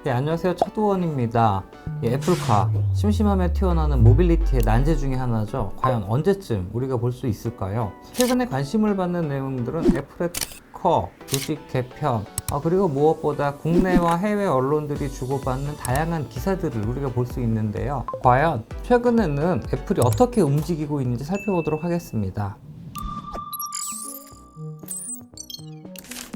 안녕하세요. 차두원입니다. 애플카, 심심함에 튀어나오는 모빌리티의 난제 중에 하나죠. 과연 언제쯤 우리가 볼 수 있을까요? 최근에 관심을 받는 내용들은 애플의 특허, 조직 개편, 그리고 무엇보다 국내와 해외 언론들이 주고받는 다양한 기사들을 우리가 볼 수 있는데요. 과연 최근에는 애플이 어떻게 움직이고 있는지 살펴보도록 하겠습니다.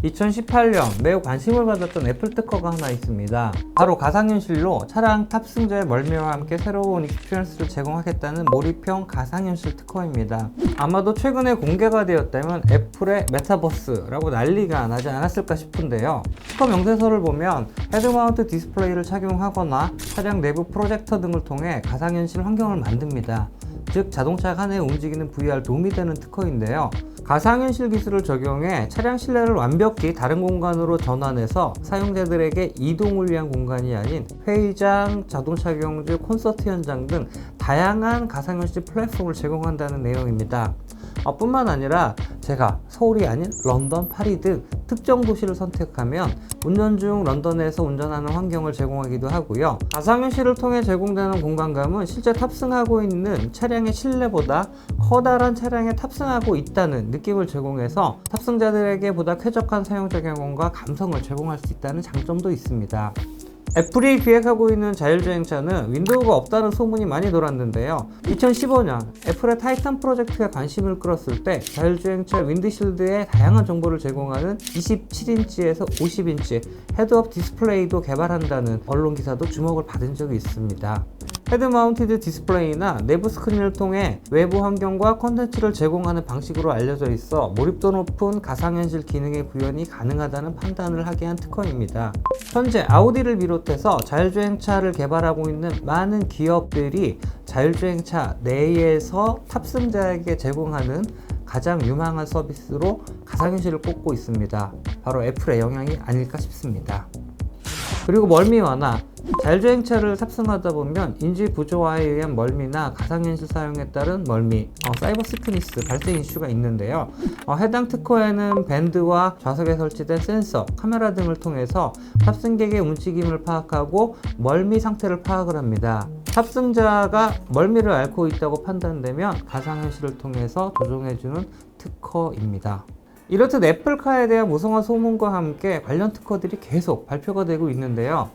2018년 매우 관심을 받았던 애플 특허가 하나 있습니다. 바로 가상현실로 차량 탑승자의 멀미와 함께 새로운 익스피리언스를 제공하겠다는 몰입형 가상현실 특허입니다. 아마도 최근에 공개가 되었다면 애플의 메타버스라고 난리가 나지 않았을까 싶은데요. 특허 명세서를 보면 헤드마운트 디스플레이를 착용하거나 차량 내부 프로젝터 등을 통해 가상현실 환경을 만듭니다. 즉 자동차가 하나에 움직이는 VR에 도움이 되는 특허인데요. 가상현실 기술을 적용해 차량 실내를 완벽히 다른 공간으로 전환해서 사용자들에게 이동을 위한 공간이 아닌 회의장, 자동차 경주, 콘서트 현장 등 다양한 가상현실 플랫폼을 제공한다는 내용입니다. 뿐만 아니라 제가 서울이 아닌 런던, 파리 등 특정 도시를 선택하면 운전 중 런던에서 운전하는 환경을 제공하기도 하고요. 가상현실을 통해 제공되는 공간감은 실제 탑승하고 있는 차량의 실내보다 커다란 차량에 탑승하고 있다는 느낌을 제공해서 탑승자들에게 보다 쾌적한 사용자 경험과 감성을 제공할 수 있다는 장점도 있습니다. 애플이 기획하고 있는 자율주행차는 윈도우가 없다는 소문이 많이 돌았는데요. 2015년 애플의 타이탄 프로젝트에 관심을 끌었을 때 자율주행차 윈드실드에 다양한 정보를 제공하는 27인치에서 50인치 헤드업 디스플레이도 개발한다는 언론 기사도 주목을 받은 적이 있습니다. 헤드 마운티드 디스플레이나 내부 스크린을 통해 외부 환경과 콘텐츠를 제공하는 방식으로 알려져 있어 몰입도 높은 가상현실 기능의 구현이 가능하다는 판단을 하게 한 특허입니다. 현재 아우디를 비롯해서 자율주행차를 개발하고 있는 많은 기업들이 자율주행차 내에서 탑승자에게 제공하는 가장 유망한 서비스로 가상현실을 꼽고 있습니다. 바로 애플의 영향이 아닐까 싶습니다. 그리고 멀미 완화, 자율주행차를 탑승하다 보면 인지 부조화에 의한 멀미나 가상현실 사용에 따른 멀미, 사이버 시크니스 발생 이슈가 있는데요. 해당 특허에는 밴드와 좌석에 설치된 센서, 카메라 등을 통해서 탑승객의 움직임을 파악하고 멀미 상태를 파악을 합니다. 탑승자가 멀미를 앓고 있다고 판단되면 가상현실을 통해서 조정해주는 특허입니다. 이렇듯 애플카에 대한 무성한 소문과 함께 관련 특허들이 계속 발표가 되고 있는데요.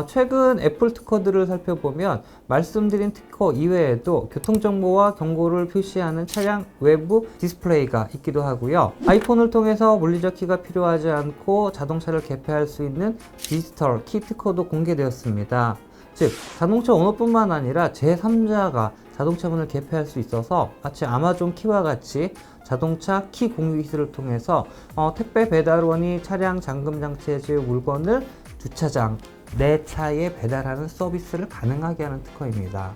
최근 애플 특허들을 살펴보면 말씀드린 특허 이외에도 교통정보와 경고를 표시하는 차량 외부 디스플레이가 있기도 하고요. 아이폰을 통해서 물리적 키가 필요하지 않고 자동차를 개폐할 수 있는 디지털 키 특허도 공개되었습니다. 즉 자동차 오너뿐만 아니라 제3자가 자동차 문을 개폐할 수 있어서 마치 아마존 키와 같이 자동차 키 공유 기술을 통해서 택배 배달원이 차량 잠금 장치에 지을 물건을 주차장 내 차에 배달하는 서비스를 가능하게 하는 특허입니다.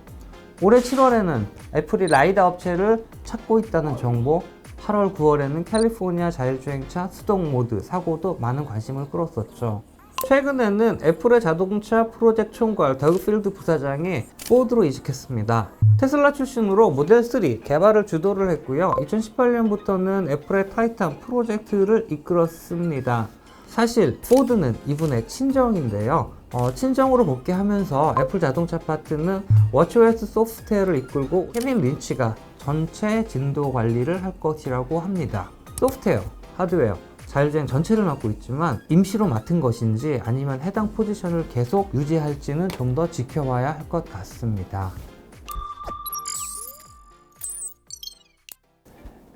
올해 7월에는 애플이 라이다 업체를 찾고 있다는 정보, 8월 9월에는 캘리포니아 자율주행차 수동 모드 사고도 많은 관심을 끌었었죠. 최근에는 애플의 자동차 프로젝트 총괄 더그필드 부사장이 포드로 이직했습니다. 테슬라 출신으로 모델 3 개발을 주도를 했고요. 2018년부터는 애플의 타이탄 프로젝트를 이끌었습니다. 사실 포드는 이분의 친정인데요. 친정으로 복귀하면서 애플 자동차 파트는 워치OS 소프트웨어를 이끌고 케빈 린치가 전체 진도 관리를 할 것이라고 합니다. 소프트웨어, 하드웨어, 자율주행 전체를 맡고 있지만 임시로 맡은 것인지 아니면 해당 포지션을 계속 유지할지는 좀 더 지켜봐야 할 것 같습니다.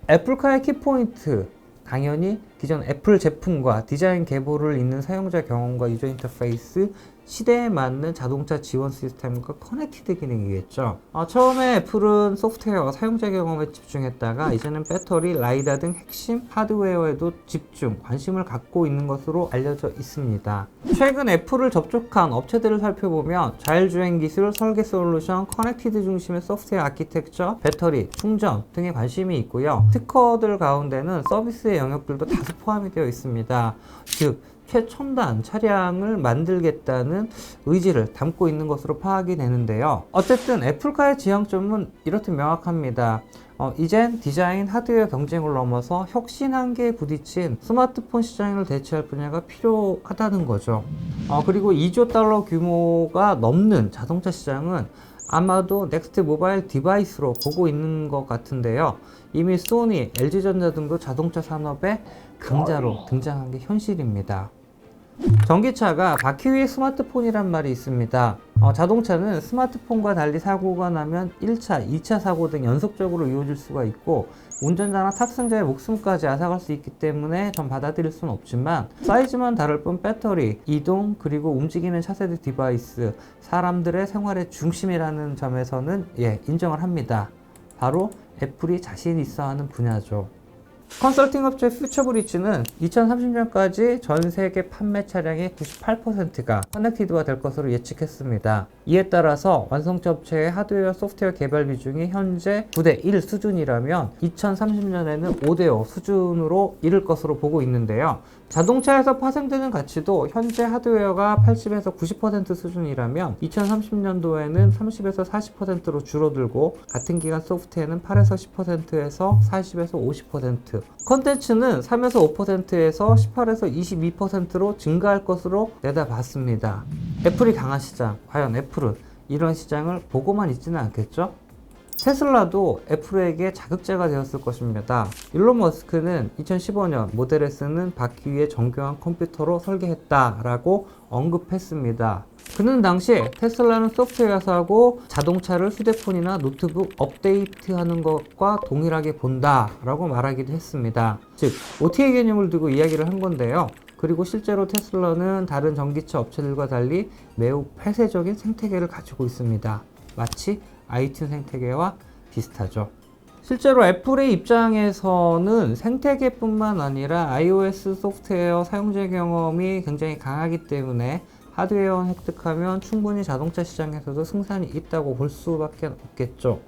애플카의 키포인트, 당연히 기존 애플 제품과 디자인 계보를 잇는 사용자 경험과 유저 인터페이스, 시대에 맞는 자동차 지원 시스템과 커넥티드 기능이겠죠. 처음에 애플은 소프트웨어와 사용자 경험에 집중했다가 이제는 배터리, 라이다 등 핵심 하드웨어에도 관심을 갖고 있는 것으로 알려져 있습니다. 최근 애플을 접촉한 업체들을 살펴보면 자율주행 기술, 설계 솔루션, 커넥티드 중심의 소프트웨어 아키텍처, 배터리, 충전 등에 관심이 있고요. 특허들 가운데는 서비스의 영역들도 다수 포함이 되어 있습니다. 즉 최첨단 차량을 만들겠다는 의지를 담고 있는 것으로 파악이 되는데요. 어쨌든 애플카의 지향점은 이렇듯 명확합니다. 이젠 디자인, 하드웨어 경쟁을 넘어서 혁신 한계에 부딪힌 스마트폰 시장을 대체할 분야가 필요하다는 거죠. 그리고 2조 달러 규모가 넘는 자동차 시장은 아마도 넥스트 모바일 디바이스로 보고 있는 것 같은데요. 이미 소니, LG전자 등도 자동차 산업의 강자로 등장한 게 현실입니다. 전기차가 바퀴 위에 스마트폰이란 말이 있습니다. 자동차는 스마트폰과 달리 사고가 나면 1차, 2차 사고 등 연속적으로 이어질 수가 있고 운전자나 탑승자의 목숨까지 앗아갈 수 있기 때문에 전 받아들일 수는 없지만 사이즈만 다를 뿐 배터리, 이동, 그리고 움직이는 차세대 디바이스, 사람들의 생활의 중심이라는 점에서는 인정을 합니다. 바로 애플이 자신 있어 하는 분야죠. 컨설팅 업체 퓨처브리지는 2030년까지 전 세계 판매 차량의 98%가 커넥티드화 될 것으로 예측했습니다. 이에 따라서 완성차 업체의 하드웨어 소프트웨어 개발 비중이 현재 9대 1 수준이라면 2030년에는 5대 5 수준으로 이를 것으로 보고 있는데요. 자동차에서 파생되는 가치도 현재 하드웨어가 80에서 90% 수준이라면 2030년도에는 30에서 40%로 줄어들고 같은 기간 소프트웨어는 8에서 10%에서 40에서 50%, 컨텐츠는 3에서 5%에서 18에서 22%로 증가할 것으로 내다봤습니다. 애플이 강한 시장, 과연 애플은 이런 시장을 보고만 있지는 않겠죠? 테슬라도 애플에게 자극제가 되었을 것입니다. 일론 머스크는 2015년 모델 S는 바퀴 위에 정교한 컴퓨터로 설계했다라고 언급했습니다. 그는 당시 테슬라는 소프트웨어사고 자동차를 휴대폰이나 노트북 업데이트하는 것과 동일하게 본다라고 말하기도 했습니다. 즉, OTA 개념을 두고 이야기를 한 건데요. 그리고 실제로 테슬라는 다른 전기차 업체들과 달리 매우 폐쇄적인 생태계를 가지고 있습니다. 마치 iTunes 생태계와 비슷하죠. 실제로 애플의 입장에서는 생태계뿐만 아니라 iOS 소프트웨어 사용자 경험이 굉장히 강하기 때문에 하드웨어만 획득하면 충분히 자동차 시장에서도 승산이 있다고 볼 수밖에 없겠죠.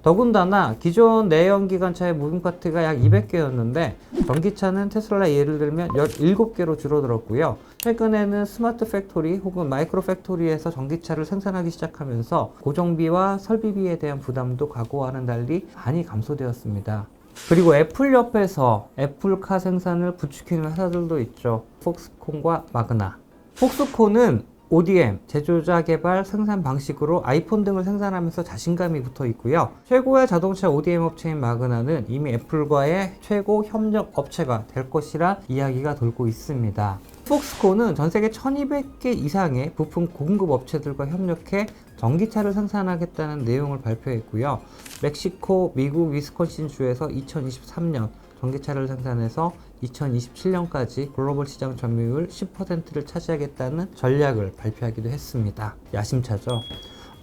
더군다나 기존 내연기관차의 무빙파트가 약 200개였는데 전기차는 테슬라 예를 들면 17개로 줄어들었고요. 최근에는 스마트 팩토리 혹은 마이크로 팩토리에서 전기차를 생산하기 시작하면서 고정비와 설비비에 대한 부담도 과거와는 달리 많이 감소되었습니다. 그리고 애플 옆에서 애플카 생산을 부추기는 회사들도 있죠. 폭스콘과 마그나. 폭스콘은 ODM, 제조자 개발 생산 방식으로 아이폰 등을 생산하면서 자신감이 붙어 있고요. 최고의 자동차 ODM 업체인 마그나는 이미 애플과의 최고 협력 업체가 될 것이라 이야기가 돌고 있습니다. 폭스콘은 전 세계 1200개 이상의 부품 공급 업체들과 협력해 전기차를 생산하겠다는 내용을 발표했고요. 멕시코, 미국, 위스콘신 주에서 2023년 전기차를 생산해서 2027년까지 글로벌 시장 점유율 10%를 차지하겠다는 전략을 발표하기도 했습니다. 야심차죠.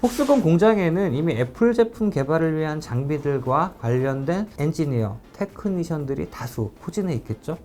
폭스콘 공장에는 이미 애플 제품 개발을 위한 장비들과 관련된 엔지니어, 테크니션들이 다수 포진해 있겠죠.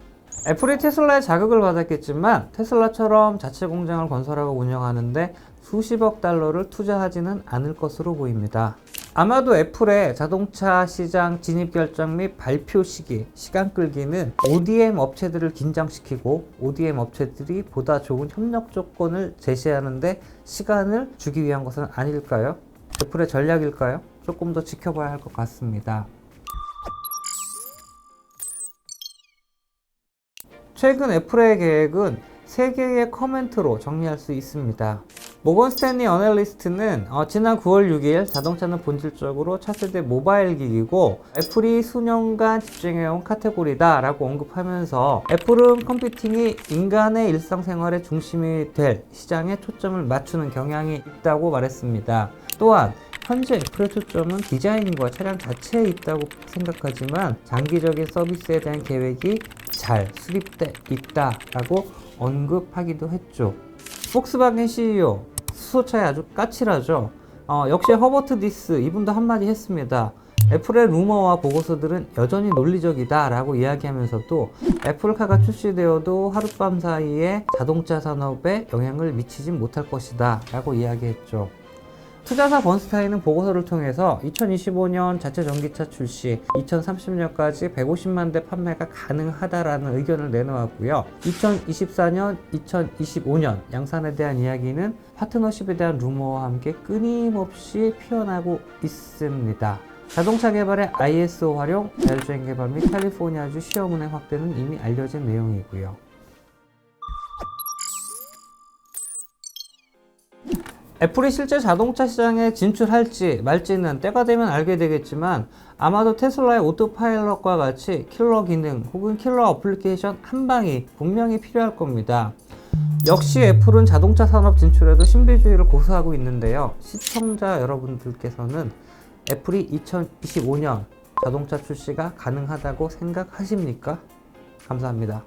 애플이 테슬라의 자극을 받았겠지만 테슬라처럼 자체 공장을 건설하고 운영하는데 수십억 달러를 투자하지는 않을 것으로 보입니다. 아마도 애플의 자동차 시장 진입 결정 및 발표 시기, 시간 끌기는 ODM 업체들을 긴장시키고 ODM 업체들이 보다 좋은 협력 조건을 제시하는데 시간을 주기 위한 것은 아닐까요? 애플의 전략일까요? 조금 더 지켜봐야 할 것 같습니다. 최근 애플의 계획은 3개의 커멘트로 정리할 수 있습니다. 모건 스탠리 어널리스트는 지난 9월 6일 자동차는 본질적으로 차세대 모바일 기기고 애플이 수년간 집중해온 카테고리다 라고 언급하면서 애플은 컴퓨팅이 인간의 일상생활의 중심이 될 시장에 초점을 맞추는 경향이 있다고 말했습니다. 또한 현재 애플의 초점은 디자인과 차량 자체에 있다고 생각하지만 장기적인 서비스에 대한 계획이 잘 수립돼 있다라고 언급하기도 했죠. 폭스바겐 CEO 수소차에 아주 까칠하죠. 역시 허버트 디스 이분도 한마디 했습니다. 애플의 루머와 보고서들은 여전히 논리적이다 라고 이야기하면서도 애플카가 출시되어도 하룻밤 사이에 자동차 산업에 영향을 미치진 못할 것이다 라고 이야기했죠. 투자사 번스타인은 보고서를 통해서 2025년 자체 전기차 출시, 2030년까지 150만 대 판매가 가능하다라는 의견을 내놓았고요. 2024년, 2025년 양산에 대한 이야기는 파트너십에 대한 루머와 함께 끊임없이 피어나고 있습니다. 자동차 개발의 ISO 활용, 자율주행 개발 및 캘리포니아주 시험 운행 확대는 이미 알려진 내용이고요. 애플이 실제 자동차 시장에 진출할지 말지는 때가 되면 알게 되겠지만 아마도 테슬라의 오토파일럿과 같이 킬러 기능 혹은 킬러 어플리케이션 한 방이 분명히 필요할 겁니다. 역시 애플은 자동차 산업 진출에도 신비주의를 고수하고 있는데요. 시청자 여러분들께서는 애플이 2025년 자동차 출시가 가능하다고 생각하십니까? 감사합니다.